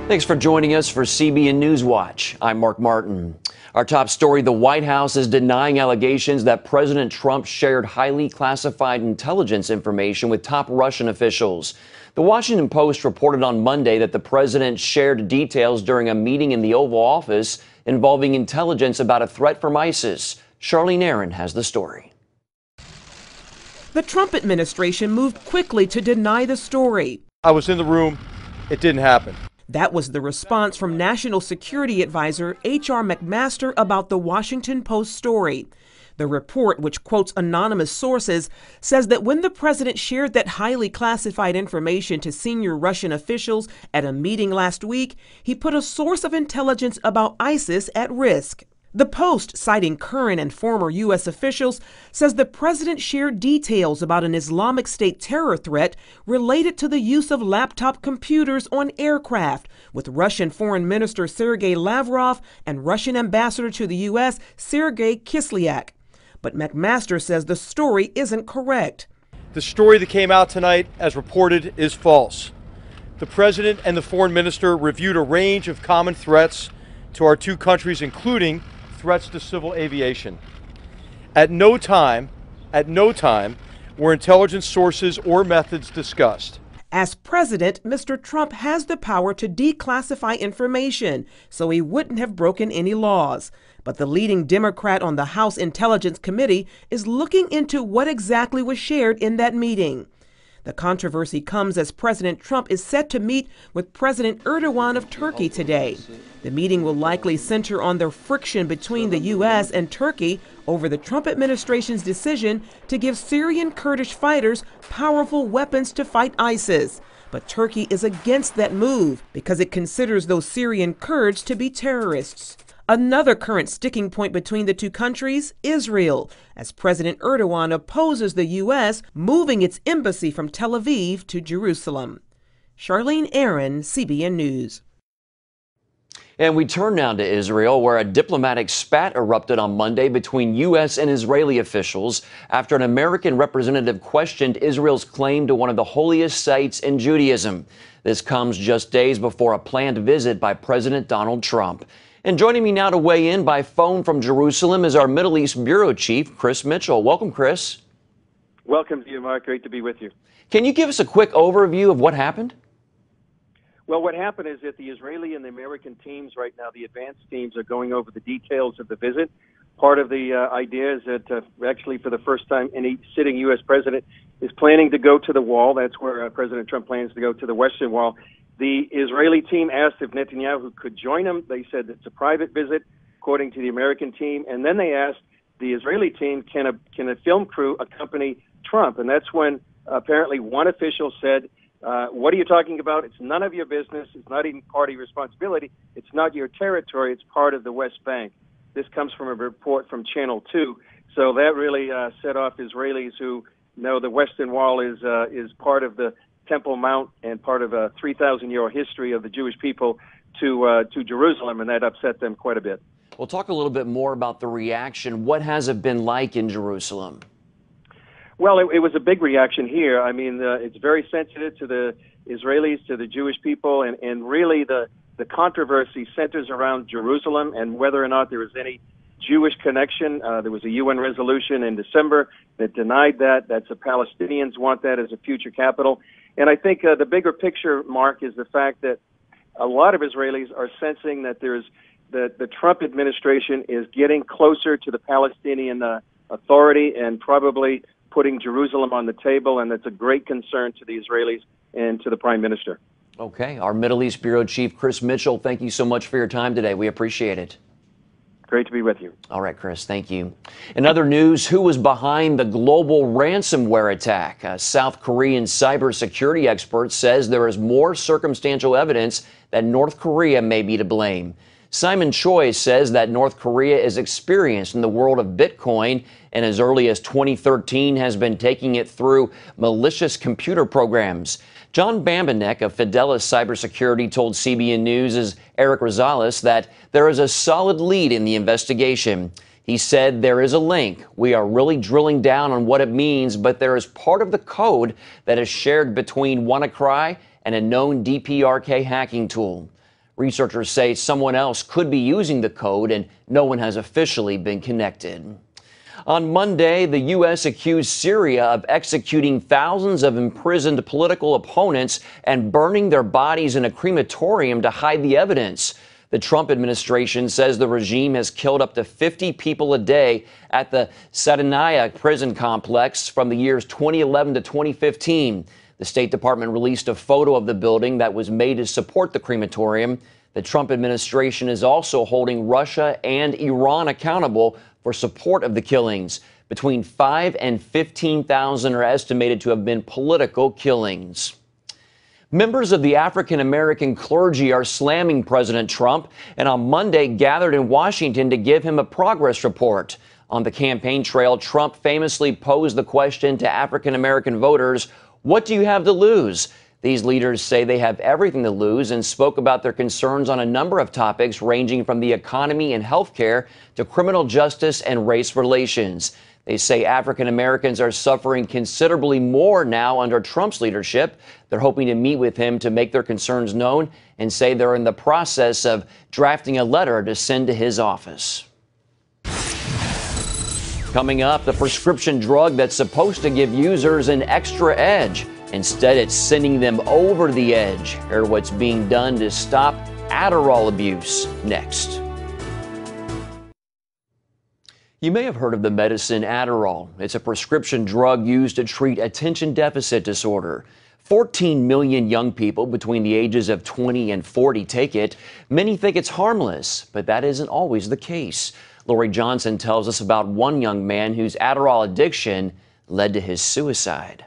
Thanks for joining us for CBN NewsWatch. I'm Mark Martin. Our top story, the White House is denying allegations that President Trump shared highly classified intelligence information with top Russian officials. The Washington Post reported on Monday that the president shared details during a meeting in the Oval Office involving intelligence about a threat from ISIS. Charlene Aaron has the story. The Trump administration moved quickly to deny the story. I was in the room. It didn't happen. That was the response from National Security Advisor H.R. McMaster about the Washington Post story. The report, which quotes anonymous sources, says that when the president shared that highly classified information to senior Russian officials at a meeting last week, he put a source of intelligence about ISIS at risk. The Post, citing current and former U.S. officials, says the president shared details about an Islamic State terror threat related to the use of laptop computers on aircraft with Russian Foreign Minister Sergei Lavrov and Russian Ambassador to the U.S. Sergei Kislyak. But McMaster says the story isn't correct. The story that came out tonight, as reported, is false. The president and the foreign minister reviewed a range of common threats to our two countries, including threats to civil aviation. At no time were intelligence sources or methods discussed. As president, Mr. Trump has the power to declassify information, so he wouldn't have broken any laws. But the leading Democrat on the House Intelligence Committee is looking into what exactly was shared in that meeting. The controversy comes as President Trump is set to meet with President Erdogan of Turkey today. The meeting will likely center on the friction between the U.S. and Turkey over the Trump administration's decision to give Syrian Kurdish fighters powerful weapons to fight ISIS. But Turkey is against that move because it considers those Syrian Kurds to be terrorists. Another current sticking point between the two countries, Israel, as President Erdogan opposes the U.S. moving its embassy from Tel Aviv to Jerusalem. Charlene Aaron, CBN News. And we turn now to Israel, where a diplomatic spat erupted on Monday between U.S. and Israeli officials after an American representative questioned Israel's claim to one of the holiest sites in Judaism. This comes just days before a planned visit by President Donald Trump. And joining me now to weigh in by phone from Jerusalem is our Middle East Bureau Chief, Chris Mitchell. Welcome, Chris. Welcome to you, Mark. Great to be with you. Can you give us a quick overview of what happened? Well, what happened is that the Israeli and the American teams right now, the advanced teams, are going over the details of the visit. Part of the idea is that actually for the first time any sitting U.S. president is planning to go to the wall. That's where President Trump plans to go, to the Western Wall. The Israeli team asked if Netanyahu could join them. They said it's a private visit, according to the American team. And then they asked the Israeli team, can a film crew accompany Trump? And that's when apparently one official said, what are you talking about? It's none of your business. It's not even party responsibility. It's not your territory. It's part of the West Bank. This comes from a report from Channel 2. So that really set off Israelis who know the Western Wall is part of the Temple Mount and part of a 3,000-year history of the Jewish people to Jerusalem, and that upset them quite a bit. We'll talk a little bit more about the reaction. What has it been like in Jerusalem? Well, it was a big reaction here. I mean, it's very sensitive to the Israelis, to the Jewish people, and really the controversy centers around Jerusalem and whether or not there is any Jewish connection. There was a UN resolution in December that denied that. That's the Palestinians want that as a future capital. And I think the bigger picture, Mark, is the fact that a lot of Israelis are sensing that the Trump administration is getting closer to the Palestinian Authority and probably putting Jerusalem on the table, and that's a great concern to the Israelis and to the Prime Minister. Okay. Our Middle East Bureau Chief, Chris Mitchell, thank you so much for your time today. We appreciate it. Great to be with you. All right, Chris, thank you. In other news, who was behind the global ransomware attack? A South Korean cybersecurity expert says there is more circumstantial evidence that North Korea may be to blame. Simon Choi says that North Korea is experienced in the world of Bitcoin and as early as 2013 has been taking it through malicious computer programs. John Bambanek of Fidelis Cybersecurity told CBN News' Eric Rosales that there is a solid lead in the investigation. He said there is a link. We are really drilling down on what it means, but there is part of the code that is shared between WannaCry and a known DPRK hacking tool. Researchers say someone else could be using the code, and no one has officially been connected. On Monday, the U.S. accused Syria of executing thousands of imprisoned political opponents and burning their bodies in a crematorium to hide the evidence. The Trump administration says the regime has killed up to 50 people a day at the Satanaya prison complex from the years 2011 to 2015. The State Department released a photo of the building that was made to support the crematorium. The Trump administration is also holding Russia and Iran accountable for support of the killings. Between 5,000 and 15,000 are estimated to have been political killings. Members of the African American clergy are slamming President Trump and on Monday gathered in Washington to give him a progress report. On the campaign trail, Trump famously posed the question to African American voters, "What do you have to lose?" These leaders say they have everything to lose and spoke about their concerns on a number of topics ranging from the economy and health care to criminal justice and race relations. They say African Americans are suffering considerably more now under Trump's leadership. They're hoping to meet with him to make their concerns known and say they're in the process of drafting a letter to send to his office. Coming up, the prescription drug that's supposed to give users an extra edge. Instead, it's sending them over the edge. Hear what's being done to stop Adderall abuse next. You may have heard of the medicine Adderall. It's a prescription drug used to treat attention deficit disorder. 14 million young people between the ages of 20 and 40 take it. Many think it's harmless, but that isn't always the case. Lori Johnson tells us about one young man whose Adderall addiction led to his suicide.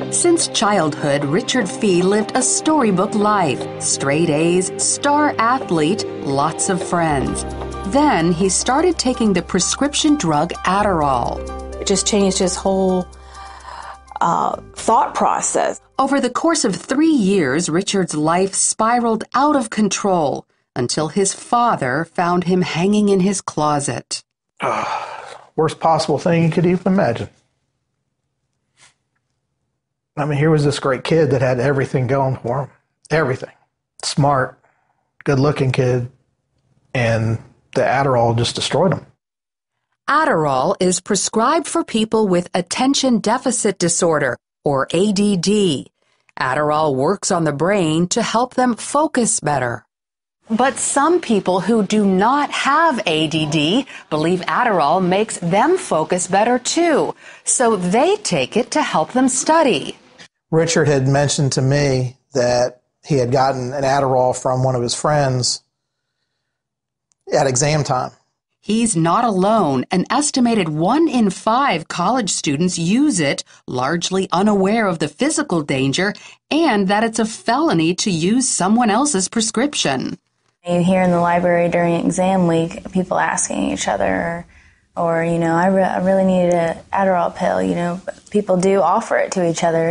Since childhood, Richard Fee lived a storybook life. Straight A's, star athlete, lots of friends. Then he started taking the prescription drug Adderall. It just changed his whole thought process. Over the course of 3 years, Richard's life spiraled out of control until his father found him hanging in his closet. Worst possible thing you could even imagine. I mean, here was this great kid that had everything going for him. Everything. Smart, good-looking kid, and the Adderall just destroyed him. Adderall is prescribed for people with attention deficit disorder, or ADD. Adderall works on the brain to help them focus better. But some people who do not have ADD believe Adderall makes them focus better too, so they take it to help them study. Richard had mentioned to me that he had gotten an Adderall from one of his friends at exam time. He's not alone. An estimated 1 in 5 college students use it, largely unaware of the physical danger and that it's a felony to use someone else's prescription. You hear in the library during exam week people asking each other, or I really need an Adderall pill. People do offer it to each other.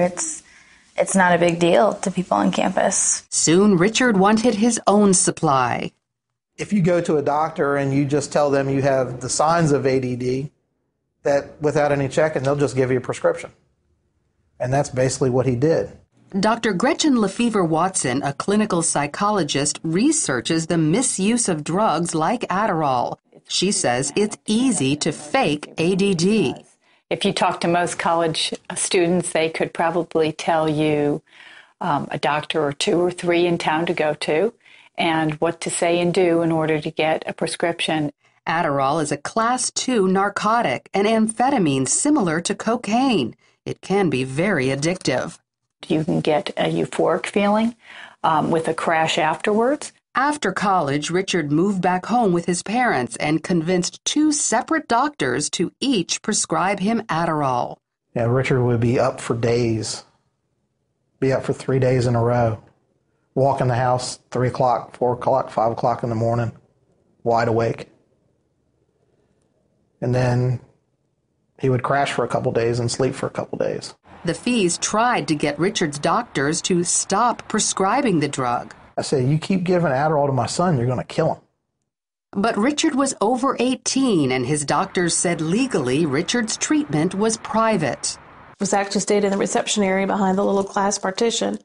It's not a big deal to people on campus. Soon, Richard wanted his own supply. If you go to a doctor and you just tell them you have the signs of ADD, that without any checking, they'll just give you a prescription. And that's basically what he did. Dr. Gretchen Lefevre-Watson, a clinical psychologist, researches the misuse of drugs like Adderall. She says it's easy to fake ADD. If you talk to most college students, they could probably tell you a doctor or 2 or 3 in town to go to and what to say and do in order to get a prescription. Adderall is a Class 2 narcotic, an amphetamine similar to cocaine. It can be very addictive. You can get a euphoric feeling with a crash afterwards. After college, Richard moved back home with his parents and convinced 2 separate doctors to each prescribe him Adderall. Yeah, Richard would be up for days, be up for 3 days in a row, walk in the house 3 o'clock, 4 o'clock, 5 o'clock in the morning, wide awake. And then he would crash for a couple days and sleep for a couple days. The Fees tried to get Richard's doctors to stop prescribing the drug. I said, you keep giving Adderall to my son, you're going to kill him. But Richard was over 18, and his doctors said legally Richard's treatment was private. Zach just stayed in the reception area behind the little class partition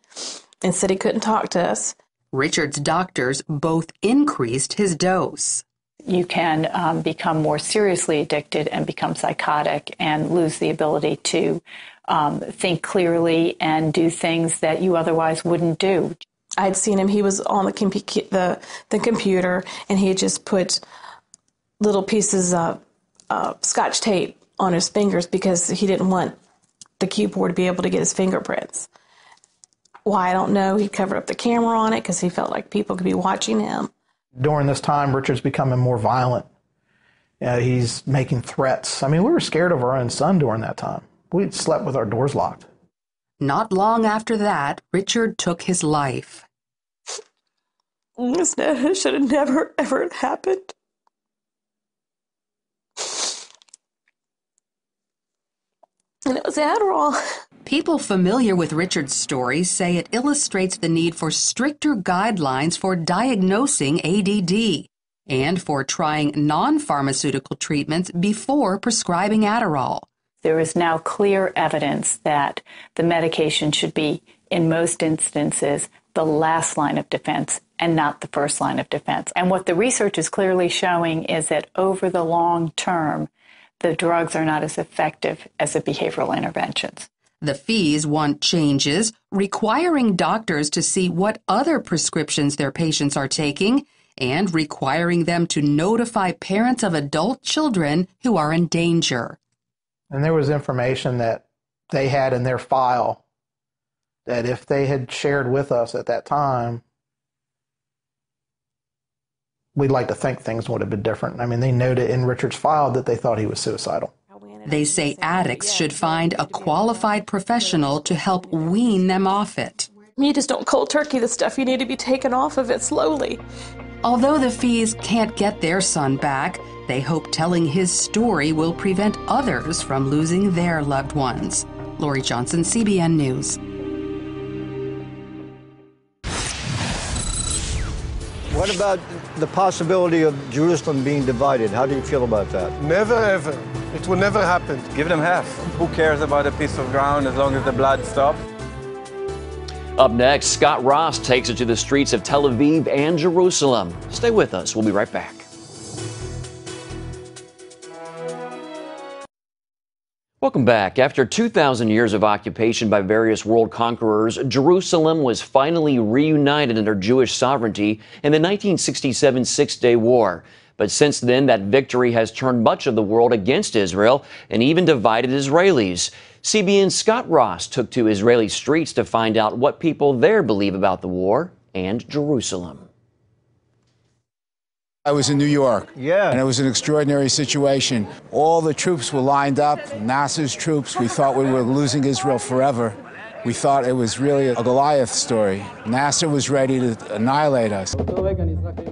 and said he couldn't talk to us. Richard's doctors both increased his dose. You can become more seriously addicted and become psychotic and lose the ability to think clearly and do things that you otherwise wouldn't do. I'd seen him, he was on the computer, and he had just put little pieces of Scotch tape on his fingers because he didn't want the keyboard to be able to get his fingerprints. Why, I don't know. He covered up the camera on it because he felt like people could be watching him. During this time, Richard's becoming more violent. He's making threats. I mean, we were scared of our own son during that time. We slept with our doors locked. Not long after that, Richard took his life. This should have never, ever happened. And it was Adderall. People familiar with Richard's story say it illustrates the need for stricter guidelines for diagnosing ADD and for trying non-pharmaceutical treatments before prescribing Adderall. There is now clear evidence that the medication should be, in most instances, the last line of defense and not the first line of defense. And what the research is clearly showing is that over the long term, the drugs are not as effective as the behavioral interventions. The fees want changes, requiring doctors to see what other prescriptions their patients are taking and requiring them to notify parents of adult children who are in danger. And there was information that they had in their file that if they had shared with us at that time, we'd like to think things would have been different. I mean, they noted in Richard's file that they thought he was suicidal. They say addicts should find a qualified professional to help wean them off it. You just don't cold turkey the stuff. You need to be taken off of it slowly. Although the fees can't get their son back, they hope telling his story will prevent others from losing their loved ones. Lori Johnson, CBN News. What about the possibility of Jerusalem being divided? How do you feel about that? Never ever. It will never happen. Give them half. Who cares about a piece of ground as long as the blood stops? Up next, Scott Ross takes it to the streets of Tel Aviv and Jerusalem. Stay with us. We'll be right back. Welcome back. After 2,000 years of occupation by various world conquerors, Jerusalem was finally reunited under Jewish sovereignty in the 1967 Six-Day War. But since then, that victory has turned much of the world against Israel and even divided Israelis. CBN's Scott Ross took to Israeli streets to find out what people there believe about the war and Jerusalem. I was in New York, and it was an extraordinary situation. All the troops were lined up, Nasser's troops. We thought we were losing Israel forever. We thought it was really a Goliath story. Nasser was ready to annihilate us.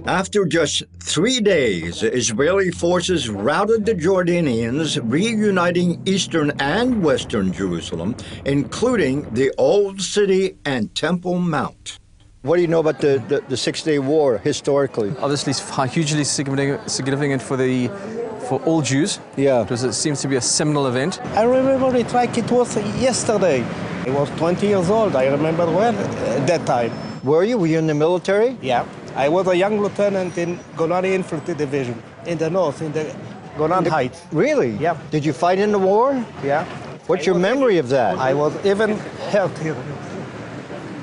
After just 3 days, Israeli forces routed the Jordanians, reuniting eastern and western Jerusalem, including the Old City and Temple Mount. What do you know about the Six-Day War historically? Obviously, it's hugely significant for all Jews. Yeah. Because it seems to be a seminal event. I remember it like it was yesterday. I was 20 years old. I remember well at that time. Were you? Were you in the military? Yeah. I was a young lieutenant in Golani Infantry Division in the north, in the Golan Heights. Really? Yeah. Did you fight in the war? Yeah. What's your memory of that? I was even hurt here.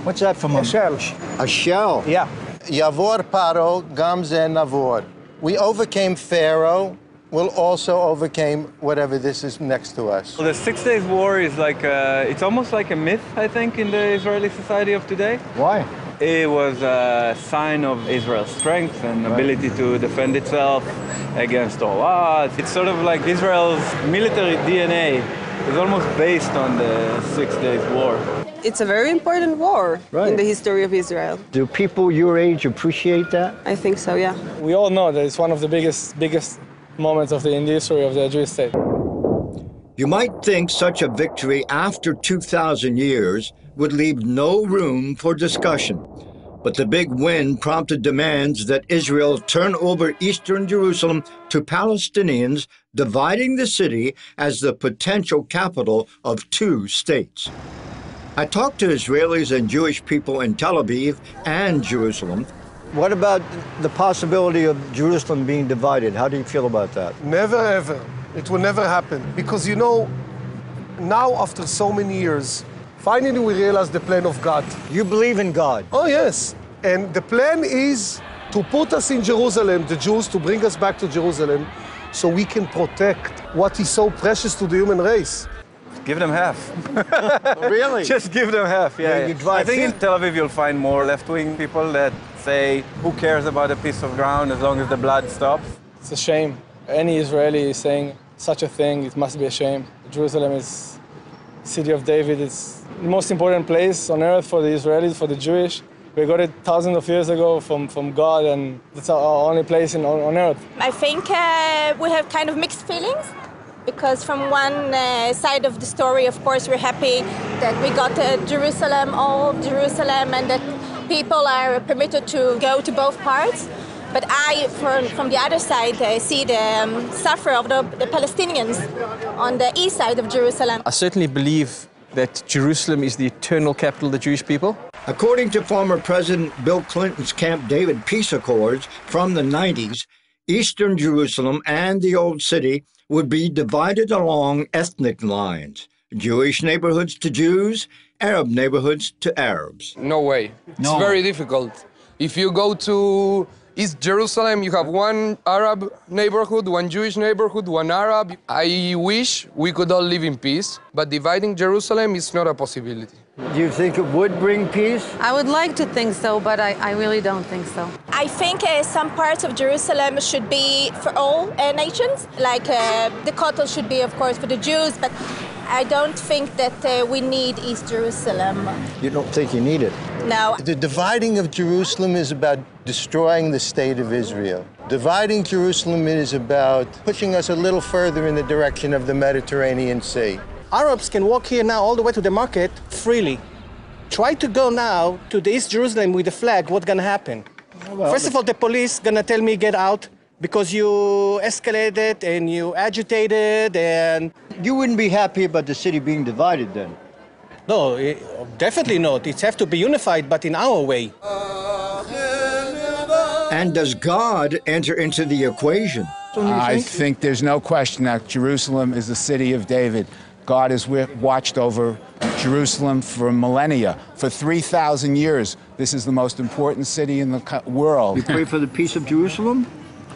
What's that from? A shell. A shell? Yeah. Yavor Paro, Gam Ze Navor. We overcame Pharaoh. We'll also overcame whatever this is next to us. Well, the 6 Days War is like it's almost like a myth, I think, in the Israeli society of today. Why? It was a sign of Israel's strength and ability to defend itself against all odds. It's sort of like Israel's military DNA is almost based on the 6 Days War. It's a very important war in the history of Israel. Do people your age appreciate that? I think so, yeah. We all know that it's one of the biggest moments in the history of the Jewish state. You might think such a victory after 2,000 years would leave no room for discussion. But the big win prompted demands that Israel turn over eastern Jerusalem to Palestinians, dividing the city as the potential capital of two states. I talked to Israelis and Jewish people in Tel Aviv and Jerusalem. What about the possibility of Jerusalem being divided? How do you feel about that? Never ever. It will never happen. Because, you know, now after so many years, finally we realize the plan of God. You believe in God? Oh, yes. And the plan is to put us in Jerusalem, the Jews, to bring us back to Jerusalem, so we can protect what is so precious to the human race. Give them half. Really? Just give them half, yeah. You drive I think in Tel Aviv you'll find more left-wing people that say, who cares about a piece of ground as long as the blood stops? It's a shame. Any Israeli is saying such a thing, it must be a shame. Jerusalem is city of David. It's the most important place on earth for the Israelis, for the Jewish. We got it thousands of years ago from God, and it's our only place on earth. I think we have kind of mixed feelings, because from one side of the story, of course, we're happy that we got Jerusalem, all Jerusalem, and that people are permitted to go to both parts. But I, from the other side, see the suffer of the Palestinians on the east side of Jerusalem. I certainly believe that Jerusalem is the eternal capital of the Jewish people. According to former President Bill Clinton's Camp David peace accords from the 90s, Eastern Jerusalem and the Old City would be divided along ethnic lines. Jewish neighborhoods to Jews, Arab neighborhoods to Arabs. No way. It's very difficult. If you go to East Jerusalem, you have one Arab neighborhood, one Jewish neighborhood, one Arab. I wish we could all live in peace, but dividing Jerusalem is not a possibility. Do you think it would bring peace? I would like to think so, but I really don't think so. I think some parts of Jerusalem should be for all nations, like the Kotel should be, of course, for the Jews, but I don't think that we need East Jerusalem. You don't think you need it? No. The dividing of Jerusalem is about destroying the state of Israel. Dividing Jerusalem is about pushing us a little further in the direction of the Mediterranean Sea. Arabs can walk here now all the way to the market freely. Try to go now to the East Jerusalem with the flag, what's gonna happen? Well, First of all, the police gonna tell me get out because you escalated and you agitated and... You wouldn't be happy about the city being divided then? No, definitely not. It has to be unified, but in our way. And does God enter into the equation? I think there's no question that Jerusalem is the city of David. God has watched over Jerusalem for millennia, for 3,000 years. This is the most important city in the world. You pray for the peace of Jerusalem?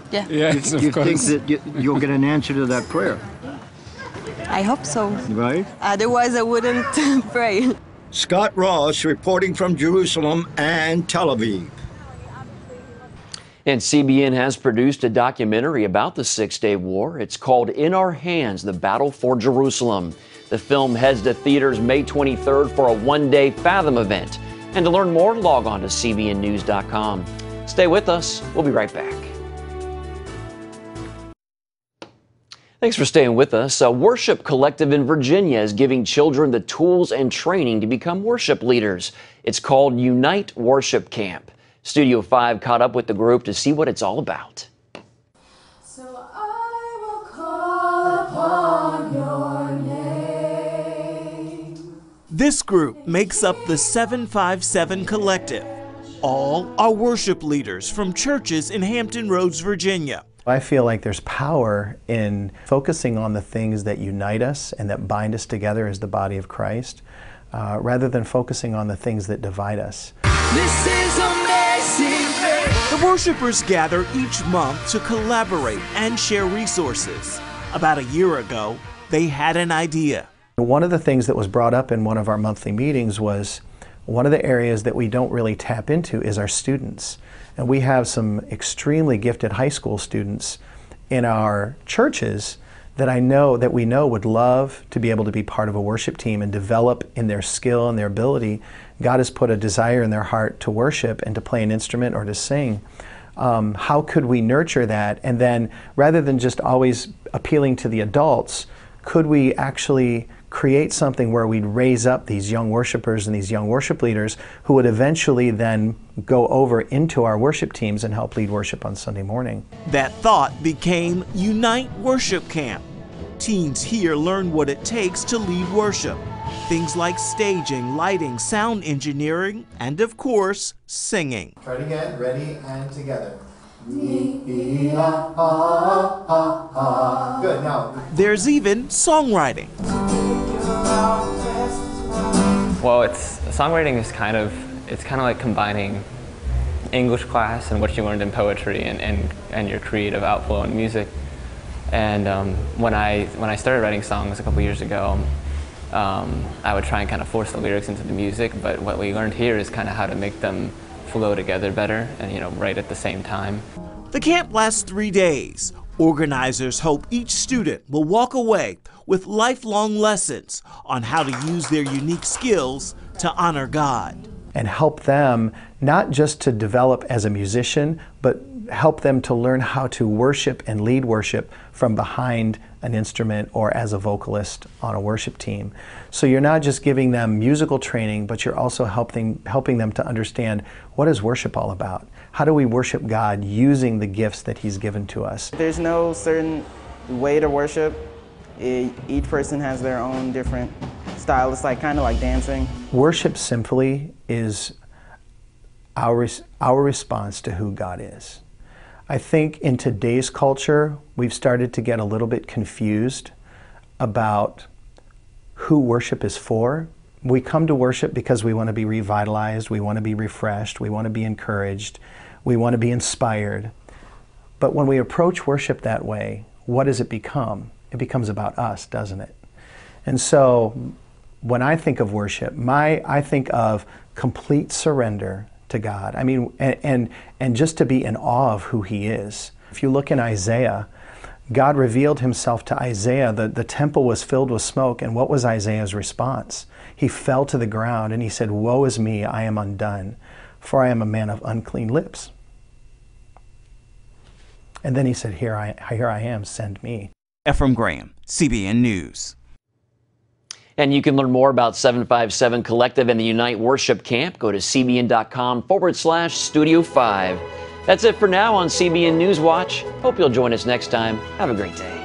Yeah. Yes, you think that you'll get an answer to that prayer? I hope so. Right? Otherwise, I wouldn't pray. Scott Ross reporting from Jerusalem and Tel Aviv. And CBN has produced a documentary about the Six-Day War. It's called In Our Hands, The Battle for Jerusalem. The film heads to theaters May 23rd for a one-day Fathom event. And to learn more, log on to cbnnews.com. Stay with us. We'll be right back. Thanks for staying with us. A worship collective in Virginia is giving children the tools and training to become worship leaders. It's called Unite Worship Camp. Studio 5 caught up with the group to see what it's all about. So I will call upon your name. This group makes up the 757 Collective. All are worship leaders from churches in Hampton Roads, Virginia. I feel like there's power in focusing on the things that unite us and that bind us together as the body of Christ, rather than focusing on the things that divide us. This is amazing. The worshipers gather each month to collaborate and share resources. About a year ago, they had an idea. One of the things that was brought up in one of our monthly meetings was one of the areas that we don't really tap into is our students. And we have some extremely gifted high school students in our churches that we know would love to be able to be part of a worship team and develop in their skill and their ability. God has put a desire in their heart to worship and to play an instrument or to sing. How could we nurture that? And then rather than just always appealing to the adults, could we actually create something where we'd raise up these young worshipers and these young worship leaders who would eventually then go over into our worship teams and help lead worship on Sunday morning? That thought became Unite Worship Camp. Teens here learn what it takes to lead worship, Things like staging, lighting, sound engineering, and of course, singing. Try it again. Ready and together. Good. Now. There's even songwriting. Well, songwriting is kind of like combining English class and what you learned in poetry and your creative outflow in music. And when I started writing songs a couple years ago, I would try and kind of force the lyrics into the music, but what we learned here is kind of how to make them flow together better and, write at the same time. The camp lasts 3 days. Organizers hope each student will walk away with lifelong lessons on how to use their unique skills to honor God. And help them not just to develop as a musician, but help them to learn how to worship and lead worship from behind an instrument or as a vocalist on a worship team. So you're not just giving them musical training, but you're also helping them to understand, what is worship all about? How do we worship God using the gifts that He's given to us? There's no certain way to worship. Each person has their own different style. It's kind of like dancing. Worship simply is our response to who God is. I think in today's culture, we've started to get a little bit confused about who worship is for. We come to worship because we want to be revitalized, we want to be refreshed, we want to be encouraged, we want to be inspired. But when we approach worship that way, what does it become? It becomes about us, doesn't it? And so when I think of worship, I think of complete surrender to God. I mean, and just to be in awe of who He is. If you look in Isaiah, God revealed Himself to Isaiah. The temple was filled with smoke, and what was Isaiah's response? He fell to the ground and he said, "Woe is me, I am undone, for I am a man of unclean lips." And then he said, Here I am, send me. Ephraim Graham, CBN News. And you can learn more about 757 Collective and the Unite Worship Camp. Go to cbn.com/Studio 5. That's it for now on CBN NewsWatch. Hope you'll join us next time. Have a great day.